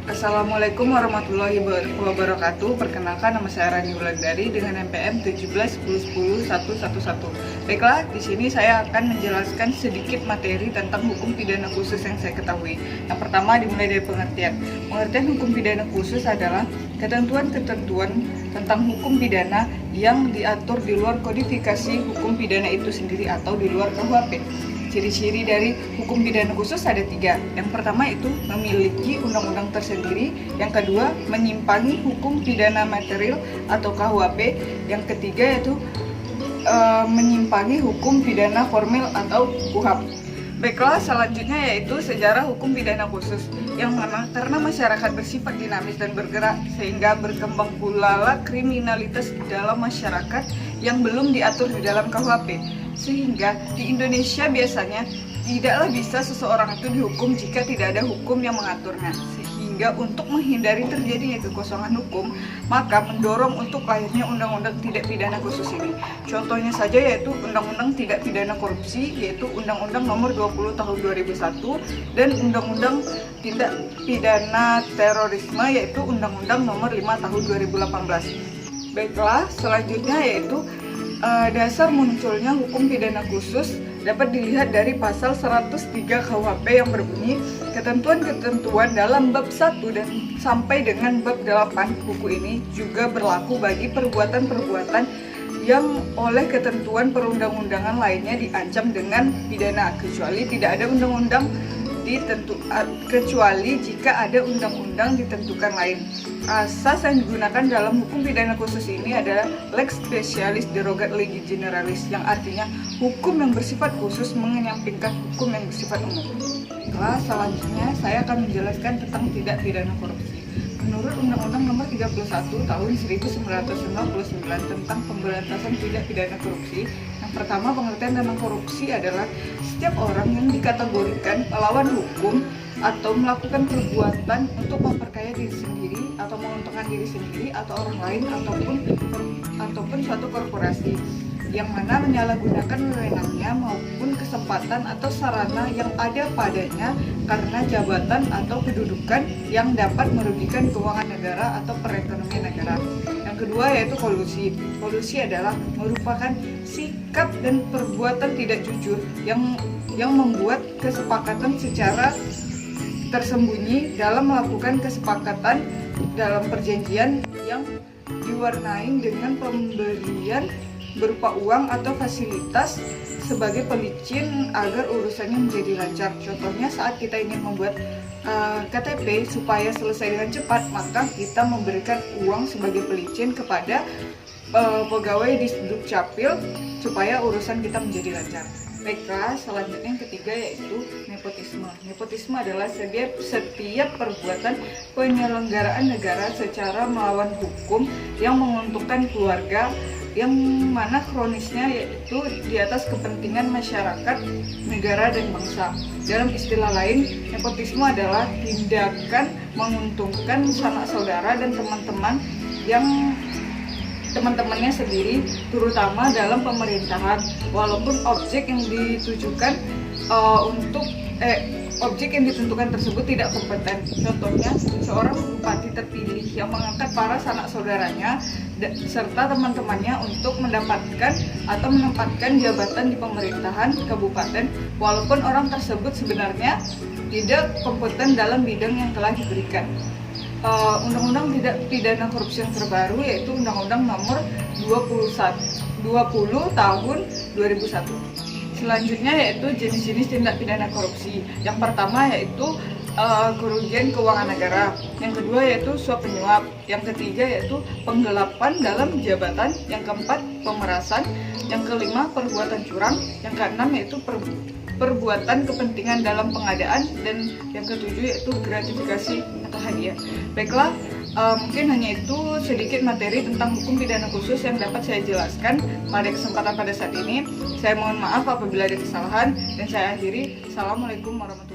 Assalamualaikum warahmatullahi wabarakatuh. Perkenalkan, nama saya Rani Wulandari dengan NPM 17101011. Baiklah, di sini saya akan menjelaskan sedikit materi tentang hukum pidana khusus yang saya ketahui. Yang pertama dimulai dari pengertian. Pengertian hukum pidana khusus adalah ketentuan-ketentuan tentang hukum pidana yang diatur di luar kodifikasi hukum pidana itu sendiri atau di luar KUHP. Ciri-ciri dari hukum pidana khusus ada 3. Yang pertama itu memiliki undang-undang tersendiri. Yang kedua, menyimpangi hukum pidana material atau KUHP. Yang ketiga yaitu menyimpangi hukum pidana formil atau KUHP. Baiklah, selanjutnya yaitu sejarah hukum pidana khusus, yang mana karena masyarakat bersifat dinamis dan bergerak sehingga berkembang pula kriminalitas di dalam masyarakat yang belum diatur di dalam KUHP. Sehingga di Indonesia biasanya tidaklah bisa seseorang itu dihukum jika tidak ada hukum yang mengaturnya. Sehingga untuk menghindari terjadinya kekosongan hukum, maka mendorong untuk lahirnya undang-undang tidak pidana khusus ini. Contohnya saja yaitu Undang-Undang Tidak Pidana Korupsi, yaitu Undang-Undang Nomor 20 Tahun 2001, dan Undang-Undang Tindak Pidana Terorisme, yaitu Undang-Undang Nomor 5 Tahun 2018. Baiklah, selanjutnya yaitu dasar munculnya hukum pidana khusus dapat dilihat dari pasal 103 KUHP yang berbunyi ketentuan-ketentuan dalam bab 1 dan sampai dengan bab 8 buku ini juga berlaku bagi perbuatan-perbuatan yang oleh ketentuan perundang-undangan lainnya diancam dengan pidana, kecuali tidak ada undang-undang kecuali jika ada undang-undang ditentukan lain. Asas yang digunakan dalam hukum pidana khusus ini adalah lex specialis derogat legi generalis, yang artinya hukum yang bersifat khusus mengenyampingkan hukum yang bersifat umum. Selanjutnya saya akan menjelaskan tentang tidak pidana korupsi. Menurut Undang-Undang Nomor 31 Tahun 1999 tentang pemberantasan tidak pidana korupsi, yang pertama pengertian tentang korupsi adalah setiap orang yang dikategorikan melawan hukum atau melakukan perbuatan untuk memperkaya diri sendiri atau menguntungkan diri sendiri atau orang lain ataupun suatu korporasi, yang mana menyalahgunakan wewenangnya maupun kesempatan atau sarana yang ada padanya karena jabatan atau kedudukan yang dapat merugikan keuangan negara atau perekonomian negara. Yang kedua yaitu kolusi. Kolusi adalah merupakan sikap dan perbuatan tidak jujur yang membuat kesepakatan secara tersembunyi dalam melakukan kesepakatan dalam perjanjian yang diwarnai dengan pemberian berupa uang atau fasilitas sebagai pelicin agar urusannya menjadi lancar. Contohnya saat kita ingin membuat KTP supaya selesai dengan cepat, maka kita memberikan uang sebagai pelicin kepada pegawai di Dukcapil supaya urusan kita menjadi lancar. Baiklah, selanjutnya yang ketiga yaitu nepotisme. Nepotisme adalah setiap perbuatan penyelenggaraan negara secara melawan hukum yang menguntungkan keluarga, yang mana kronisnya yaitu di atas kepentingan masyarakat, negara, dan bangsa. Dalam istilah lain, nepotisme adalah tindakan menguntungkan sanak saudara dan teman-temannya sendiri, terutama dalam pemerintahan, walaupun objek yang ditujukan objek yang ditentukan tersebut tidak kompeten. Contohnya, seorang bupati terpilih yang mengangkat para sanak saudaranya serta teman-temannya untuk mendapatkan atau menempatkan jabatan di pemerintahan kabupaten, walaupun orang tersebut sebenarnya tidak kompeten dalam bidang yang telah diberikan. Undang-undang tidak pidana korupsi yang terbaru yaitu Undang-Undang Nomor 20 Tahun 2001. Selanjutnya yaitu jenis-jenis tindak pidana korupsi. Yang pertama yaitu kerugian keuangan negara. Yang kedua yaitu suap penyuap. Yang ketiga yaitu penggelapan dalam jabatan. Yang keempat pemerasan. Yang kelima perbuatan curang. Yang keenam yaitu perbuatan kepentingan dalam pengadaan, dan yang ketujuh yaitu gratifikasi atau hadiah. Baiklah, mungkin hanya itu sedikit materi tentang hukum pidana khusus yang dapat saya jelaskan pada kesempatan pada saat ini. Saya mohon maaf apabila ada kesalahan, dan saya akhiri. Assalamualaikum warahmatullahi wabarakatuh.